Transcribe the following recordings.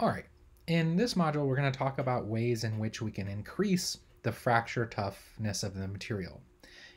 All right, in this module, we're going to talk about ways in which we can increase the fracture toughness of the material.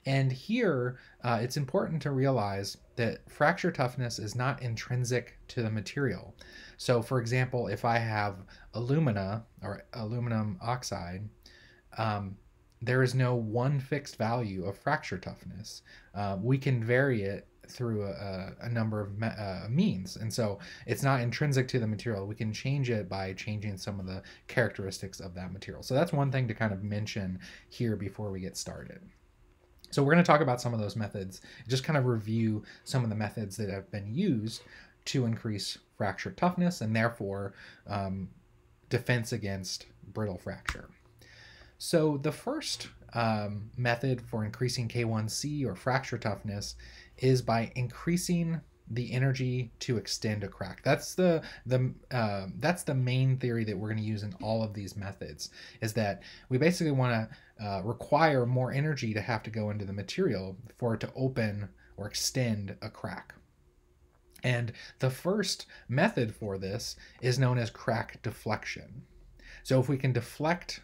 And here, it's important to realize that fracture toughness is not intrinsic to the material. So for example, if I have alumina or aluminum oxide, um, there is no one fixed value of fracture toughness. We can vary it through a number of means. And so it's not intrinsic to the material. We can change it by changing some of the characteristics of that material. So that's one thing to kind of mention here before we get started. So we're going to talk about some of those methods, just kind of review some of the methods that have been used to increase fracture toughness and therefore defense against brittle fracture. So the first method for increasing K1C or fracture toughness is by increasing the energy to extend a crack. That's the main theory that we're going to use in all of these methods, is that we basically want to require more energy to have to go into the material for it to open or extend a crack. And the first method for this is known as crack deflection. So if we can deflect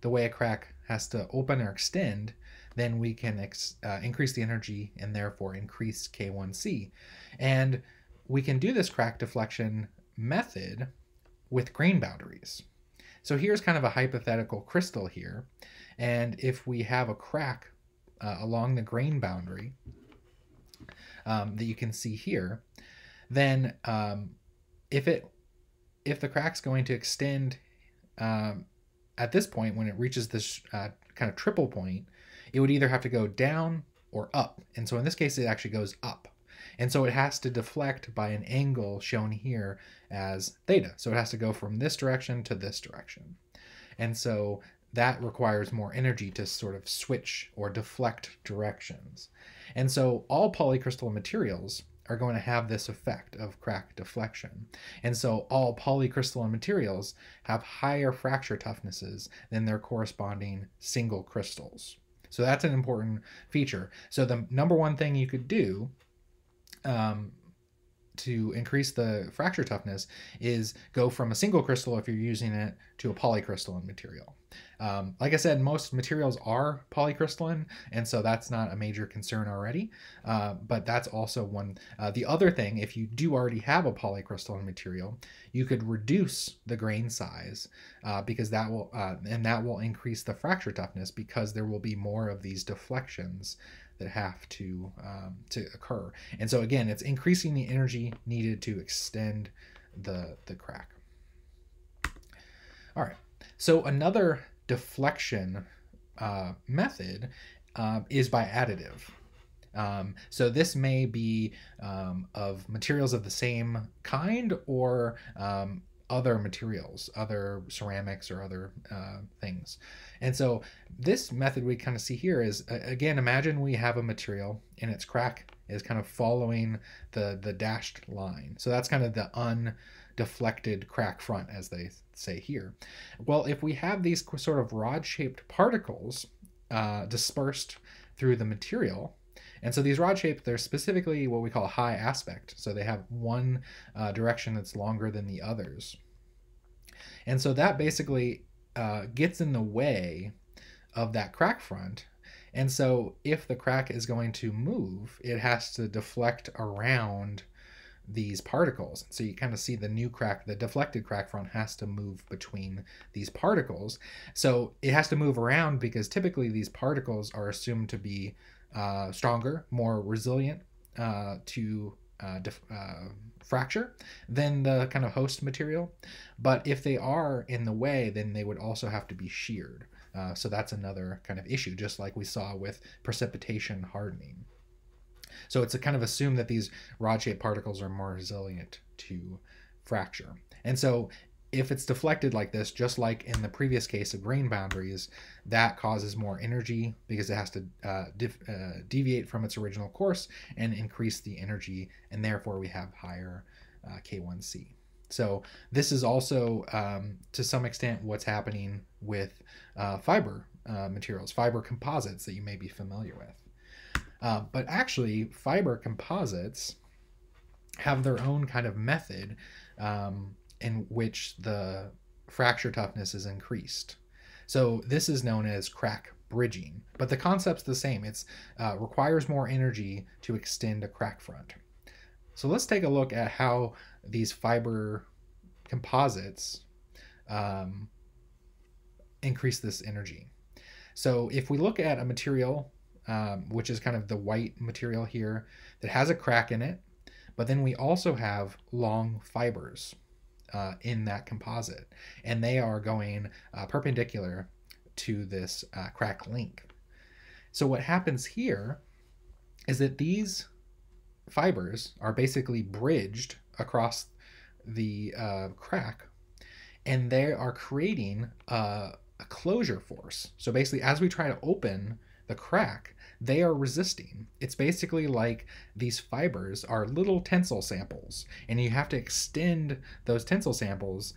the way a crack has to open or extend, then we can increase the energy and therefore increase K1C. And we can do this crack deflection method with grain boundaries. So here's kind of a hypothetical crystal here. And if we have a crack along the grain boundary that you can see here, then if the crack's going to extend at this point, when it reaches this kind of triple point, it would either have to go down or up. And so in this case, it actually goes up. And so it has to deflect by an angle shown here as theta. So it has to go from this direction to this direction. And so that requires more energy to sort of switch or deflect directions. And so all polycrystalline materials are going to have this effect of crack deflection. And so all polycrystalline materials have higher fracture toughnesses than their corresponding single crystals. So that's an important feature. So the number one thing you could do to increase the fracture toughness is go from a single crystal, if you're using it, to a polycrystalline material. Like I said, most materials are polycrystalline, and so that's not a major concern already. But that's also one. The other thing, if you do already have a polycrystalline material, you could reduce the grain size because that will increase the fracture toughness, because there will be more of these deflections that have to occur. And so again, it's increasing the energy needed to extend the crack. All right. So another deflection method is by additive. So this may be of materials of the same kind or other materials, other ceramics or other things. And so this method we kind of see here is, again, imagine we have a material and its crack is kind of following the dashed line. So that's kind of the undeflected crack front, as they say here. Well, if we have these sort of rod-shaped particles dispersed through the material, and so these rod shapes, they're specifically what we call high aspect. So they have one direction that's longer than the others. And so that basically gets in the way of that crack front. And so if the crack is going to move, it has to deflect around these particles. So you kind of see the new crack, the deflected crack front has to move between these particles. So it has to move around because typically these particles are assumed to be stronger, more resilient to fracture than the kind of host material. But if they are in the way, then they would also have to be sheared. So that's another kind of issue, just like we saw with precipitation hardening. So it's a kind of assumed that these rod-shaped particles are more resilient to fracture. And so if it's deflected like this, just like in the previous case of grain boundaries, that causes more energy because it has to deviate from its original course and increase the energy, and therefore we have higher K1C. So this is also, to some extent, what's happening with fiber materials, fiber composites that you may be familiar with. But actually, fiber composites have their own kind of method in which the fracture toughness is increased. So this is known as crack bridging, but the concept's the same. It requires more energy to extend a crack front. So let's take a look at how these fiber composites increase this energy. So if we look at a material, which is kind of the white material here, that has a crack in it, but then we also have long fibers in that composite, and they are going perpendicular to this crack length. So what happens here is that these fibers are basically bridged across the crack, and they are creating a closure force. So basically, as we try to open the crack, they are resisting. It's basically like these fibers are little tensile samples, and you have to extend those tensile samples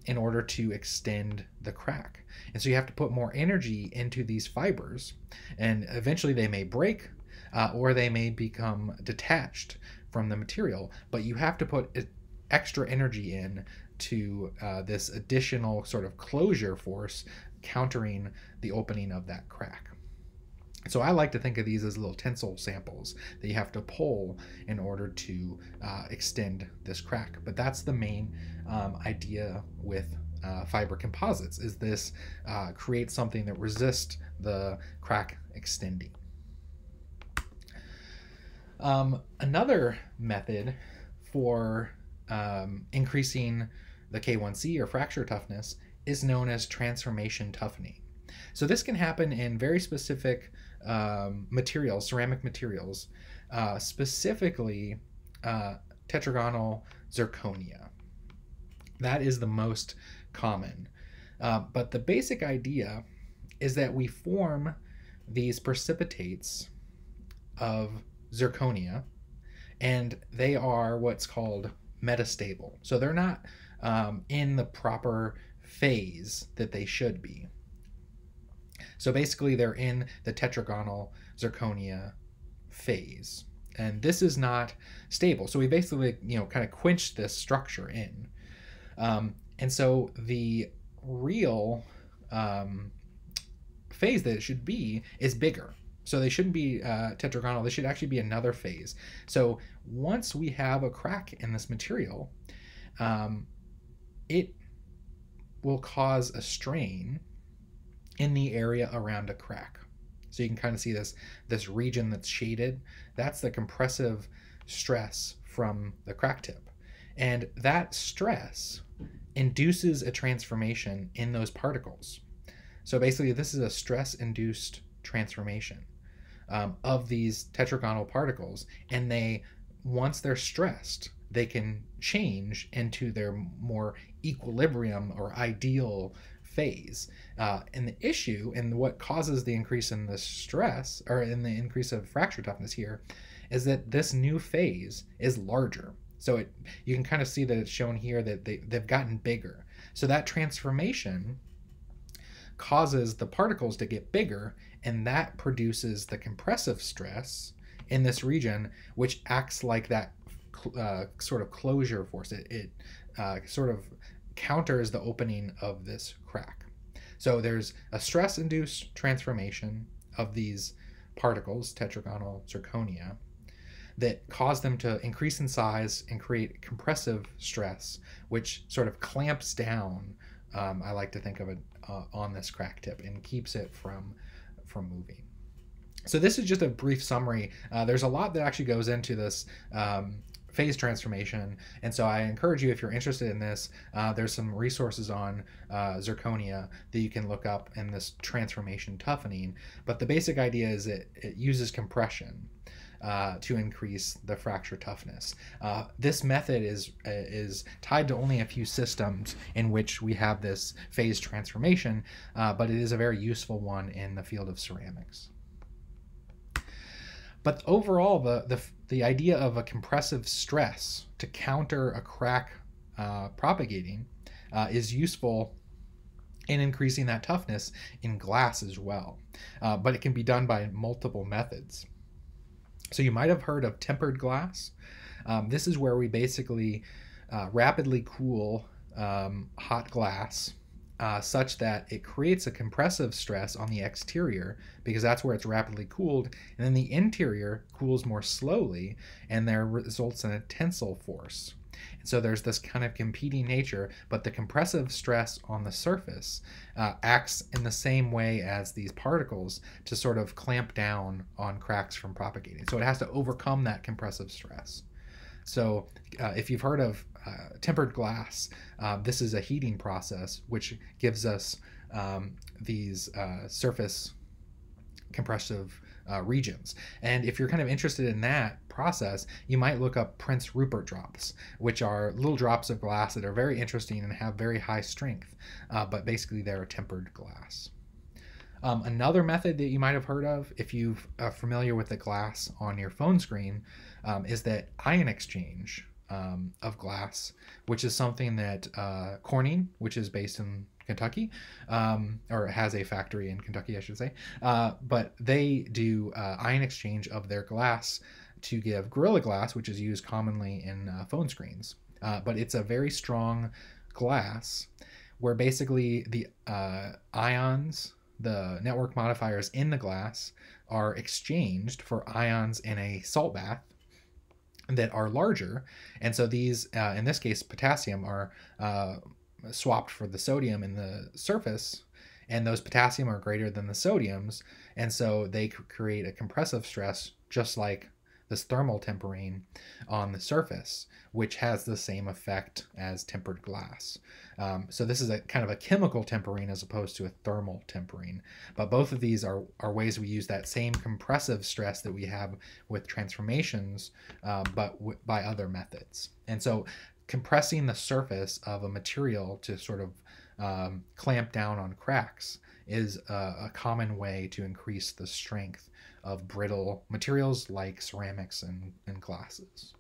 in order to extend the crack. And so you have to put more energy into these fibers, and eventually they may break or they may become detached from the material, but you have to put extra energy in to this additional sort of closure force countering the opening of that crack. So I like to think of these as little tensile samples that you have to pull in order to extend this crack. But that's the main idea with fiber composites, is this creates something that resists the crack extending. Another method for increasing the K1C or fracture toughness is known as transformation toughening. So this can happen in very specific materials, ceramic materials, specifically tetragonal zirconia. That is the most common. But the basic idea is that we form these precipitates of zirconia, and they are what's called metastable. So they're not in the proper phase that they should be. So basically they're in the tetragonal zirconia phase, and this is not stable. So we basically, kind of quench this structure in. And so the real phase that it should be is bigger. So they shouldn't be tetragonal, they should actually be another phase. So once we have a crack in this material, it will cause a strain in the area around a crack. So you can kind of see this region that's shaded. That's the compressive stress from the crack tip. And that stress induces a transformation in those particles. So basically this is a stress-induced transformation of these tetragonal particles, and once they're stressed, they can change into their more equilibrium or ideal phase. And the issue, and what causes the increase in the stress, or in the increase of fracture toughness here, is that this new phase is larger. So you can kind of see that it's shown here that they've gotten bigger. So that transformation causes the particles to get bigger, and that produces the compressive stress in this region, which acts like that sort of closure force. It sort of counters the opening of this crack. So there's a stress-induced transformation of these particles, tetragonal zirconia, that cause them to increase in size and create compressive stress, which sort of clamps down, I like to think of it, on this crack tip and keeps it from moving. So this is just a brief summary. There's a lot that actually goes into this phase transformation, and so I encourage you, if you're interested in this, there's some resources on zirconia that you can look up in this transformation toughening. But the basic idea is it uses compression to increase the fracture toughness. This method is tied to only a few systems in which we have this phase transformation, but it is a very useful one in the field of ceramics. But overall, the idea of a compressive stress to counter a crack propagating is useful in increasing that toughness in glass as well. But it can be done by multiple methods. So you might have heard of tempered glass. This is where we basically rapidly cool hot glass such that it creates a compressive stress on the exterior because that's where it's rapidly cooled, and then the interior cools more slowly, and there results in a tensile force. And so there's this kind of competing nature, but the compressive stress on the surface acts in the same way as these particles to sort of clamp down on cracks from propagating. So it has to overcome that compressive stress. So if you've heard of tempered glass, this is a heating process which gives us these surface compressive regions. And if you're kind of interested in that process, you might look up Prince Rupert drops, which are little drops of glass that are very interesting and have very high strength, but basically they're a tempered glass. Another method that you might have heard of, if you're familiar with the glass on your phone screen, is that ion exchange of glass, which is something that Corning, which is based in Kentucky, or has a factory in Kentucky, I should say, but they do ion exchange of their glass to give Gorilla Glass, which is used commonly in phone screens. But it's a very strong glass where basically the ions, the network modifiers in the glass, are exchanged for ions in a salt bath that are larger. And so these, in this case, potassium, are swapped for the sodium in the surface, and those potassium are greater than the sodiums, and so they create a compressive stress just like this thermal tempering on the surface, which has the same effect as tempered glass. So this is a kind of a chemical tempering as opposed to a thermal tempering. But both of these are ways we use that same compressive stress that we have with transformations, but by other methods. And so compressing the surface of a material to sort of clamp down on cracks is a common way to increase the strength of brittle materials like ceramics and glasses.